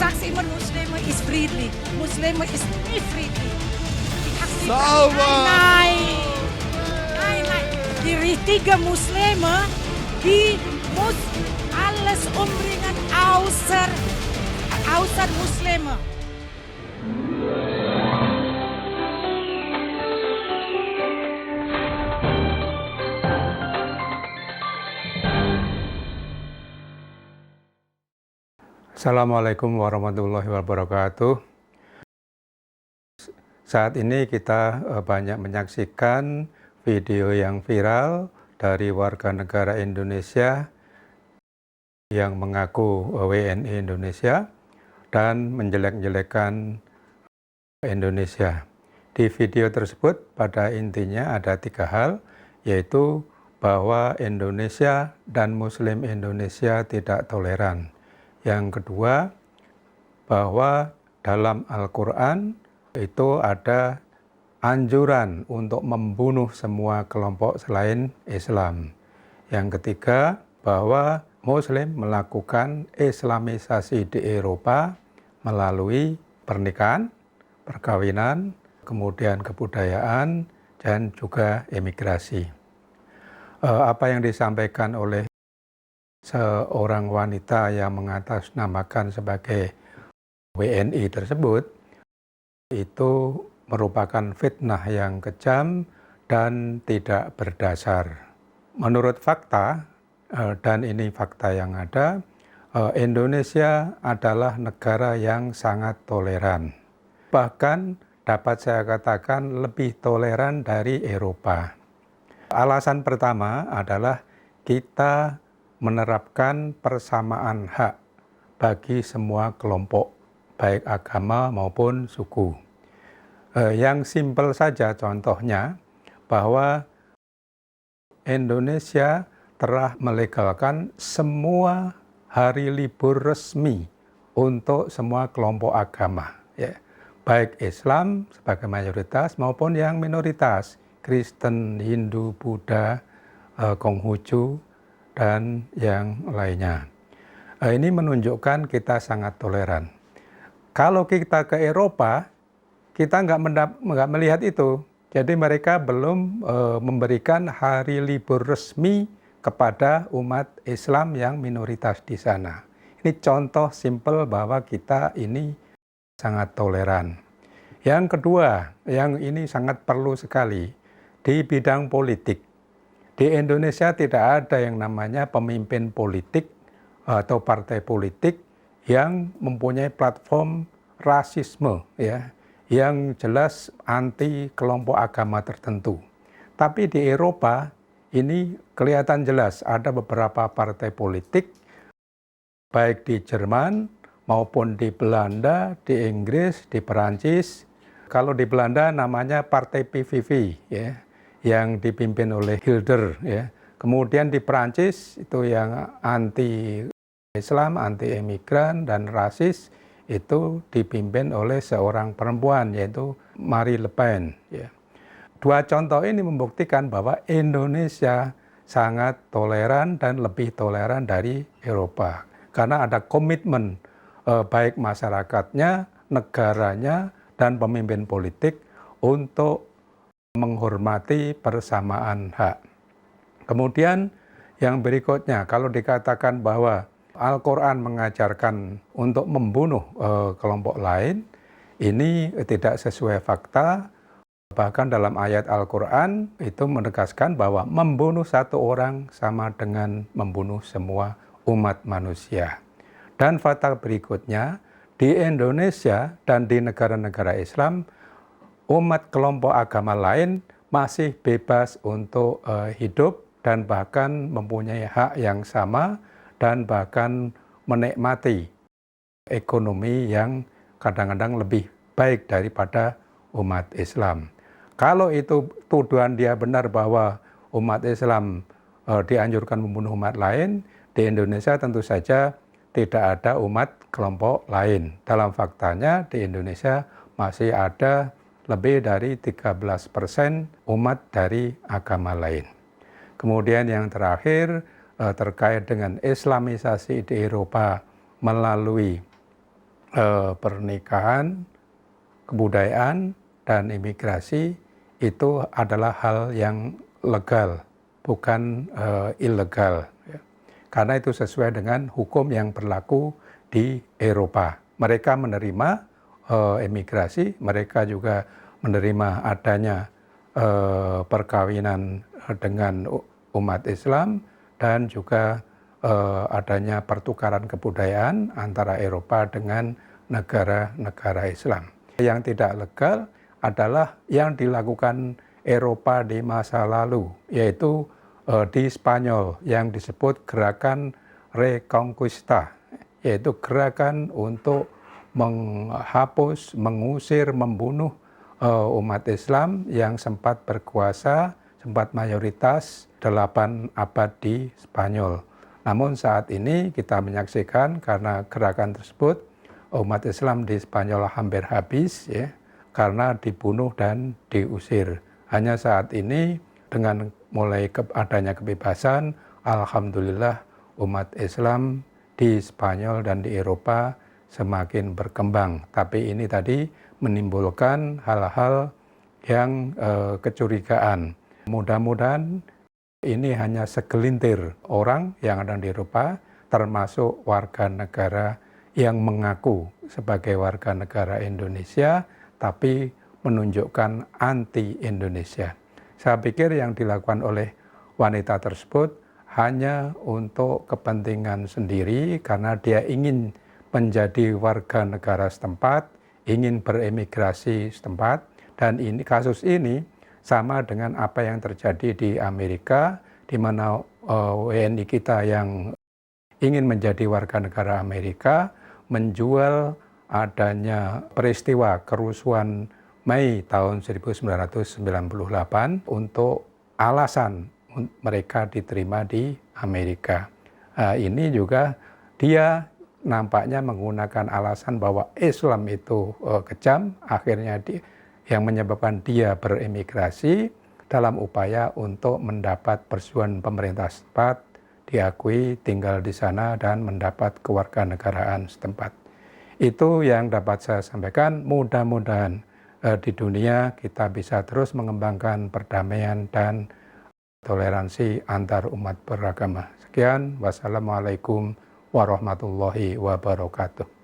sagde immer, Muslime is friendly. Muslime is niet friendly. Ik had niet Sauber! Nein, nein. Die richtige Muslime, die muss alles umbringen, außer Muslime. Assalamualaikum warahmatullahi wabarakatuh. Saat ini kita banyak menyaksikan video yang viral dari warga negara Indonesia yang mengaku WNI Indonesia dan menjelek-jelekan Indonesia. Di video tersebut pada intinya ada 3 hal, yaitu bahwa Indonesia dan Muslim Indonesia tidak toleran. Yang kedua, bahwa dalam Al-Quran itu ada anjuran untuk membunuh semua kelompok selain Islam. Yang ketiga, bahwa Muslim melakukan Islamisasi di Eropa melalui pernikahan, perkawinan, kemudian kebudayaan, dan juga imigrasi. Apa yang disampaikan oleh seorang wanita yang mengatasnamakan sebagai WNI tersebut itu merupakan fitnah yang kejam dan tidak berdasar. Menurut fakta, dan ini fakta yang ada, Indonesia adalah negara yang sangat toleran. Bahkan dapat saya katakan lebih toleran dari Eropa. Alasan pertama adalah kita menerapkan persamaan hak bagi semua kelompok, baik agama maupun suku. Yang simpel saja contohnya, bahwa Indonesia telah melegalkan semua hari libur resmi untuk semua kelompok agama, ya, baik Islam sebagai mayoritas maupun yang minoritas, Kristen, Hindu, Buddha, Konghucu, dan yang lainnya. Ini menunjukkan kita sangat toleran. Kalau kita ke Eropa, kita nggak melihat itu. Jadi mereka belum memberikan hari libur resmi kepada umat Islam yang minoritas di sana. Ini contoh simpel bahwa kita ini sangat toleran. Yang kedua, yang ini sangat perlu sekali, di bidang politik. Di Indonesia tidak ada yang namanya pemimpin politik atau partai politik yang mempunyai platform rasisme, ya, yang jelas anti kelompok agama tertentu. Tapi di Eropa ini kelihatan jelas ada beberapa partai politik, baik di Jerman maupun di Belanda, di Inggris, di Perancis. Kalau di Belanda namanya Partai PVV, ya, yang dipimpin oleh Hilder, ya. Kemudian di Perancis itu yang anti Islam, anti imigran dan rasis, itu dipimpin oleh seorang perempuan yaitu Marie Le Pen, ya. 2 contoh ini membuktikan bahwa Indonesia sangat toleran dan lebih toleran dari Eropa karena ada komitmen baik masyarakatnya, negaranya, dan pemimpin politik untuk menghormati persamaan hak. Kemudian yang berikutnya, kalau dikatakan bahwa Al-Quran mengajarkan untuk membunuh kelompok lain, ini tidak sesuai fakta. Bahkan dalam ayat Al-Quran itu menegaskan bahwa membunuh 1 orang sama dengan membunuh semua umat manusia. Dan fakta berikutnya, di Indonesia dan di negara-negara Islam, umat kelompok agama lain masih bebas untuk hidup dan bahkan mempunyai hak yang sama dan bahkan menikmati ekonomi yang kadang-kadang lebih baik daripada umat Islam. Kalau itu tuduhan dia benar bahwa umat Islam dianjurkan membunuh umat lain, di Indonesia tentu saja tidak ada umat kelompok lain. Dalam faktanya di Indonesia masih ada lebih dari 13% umat dari agama lain. Kemudian yang terakhir terkait dengan Islamisasi di Eropa melalui pernikahan, kebudayaan, dan imigrasi itu adalah hal yang legal, bukan ilegal. Ya. Karena itu sesuai dengan hukum yang berlaku di Eropa. Mereka menerima imigrasi, mereka juga menerima adanya perkawinan dengan umat Islam dan juga adanya pertukaran kebudayaan antara Eropa dengan negara-negara Islam. Yang tidak legal adalah yang dilakukan Eropa di masa lalu, yaitu di Spanyol yang disebut gerakan Reconquista, yaitu gerakan untuk menghapus, mengusir, membunuh umat Islam yang sempat berkuasa, sempat mayoritas 8 abad di Spanyol. Namun saat ini kita menyaksikan karena gerakan tersebut umat Islam di Spanyol hampir habis ya, karena dibunuh dan diusir. Hanya saat ini dengan mulai adanya kebebasan, alhamdulillah umat Islam di Spanyol dan di Eropa semakin berkembang. Tapi ini tadi menimbulkan hal-hal yang kecurigaan. Mudah-mudahan ini hanya segelintir orang yang ada di Eropa, termasuk warga negara yang mengaku sebagai warga negara Indonesia, tapi menunjukkan anti-Indonesia. Saya pikir yang dilakukan oleh wanita tersebut hanya untuk kepentingan sendiri karena dia ingin menjadi warga negara setempat, ingin beremigrasi setempat, dan ini kasus ini sama dengan apa yang terjadi di Amerika, di mana WNI kita yang ingin menjadi warga negara Amerika menjual adanya peristiwa kerusuhan Mei tahun 1998 untuk alasan mereka diterima di Amerika. Ini juga dia nampaknya menggunakan alasan bahwa Islam itu kejam, akhirnya yang menyebabkan dia beremigrasi dalam upaya untuk mendapat persetujuan pemerintah setempat, diakui, tinggal di sana, dan mendapat kewarganegaraan setempat. Itu yang dapat saya sampaikan. Mudah-mudahan di dunia kita bisa terus mengembangkan perdamaian dan toleransi antar umat beragama. Sekian, wassalamualaikum warahmatullahi wabarakatuh.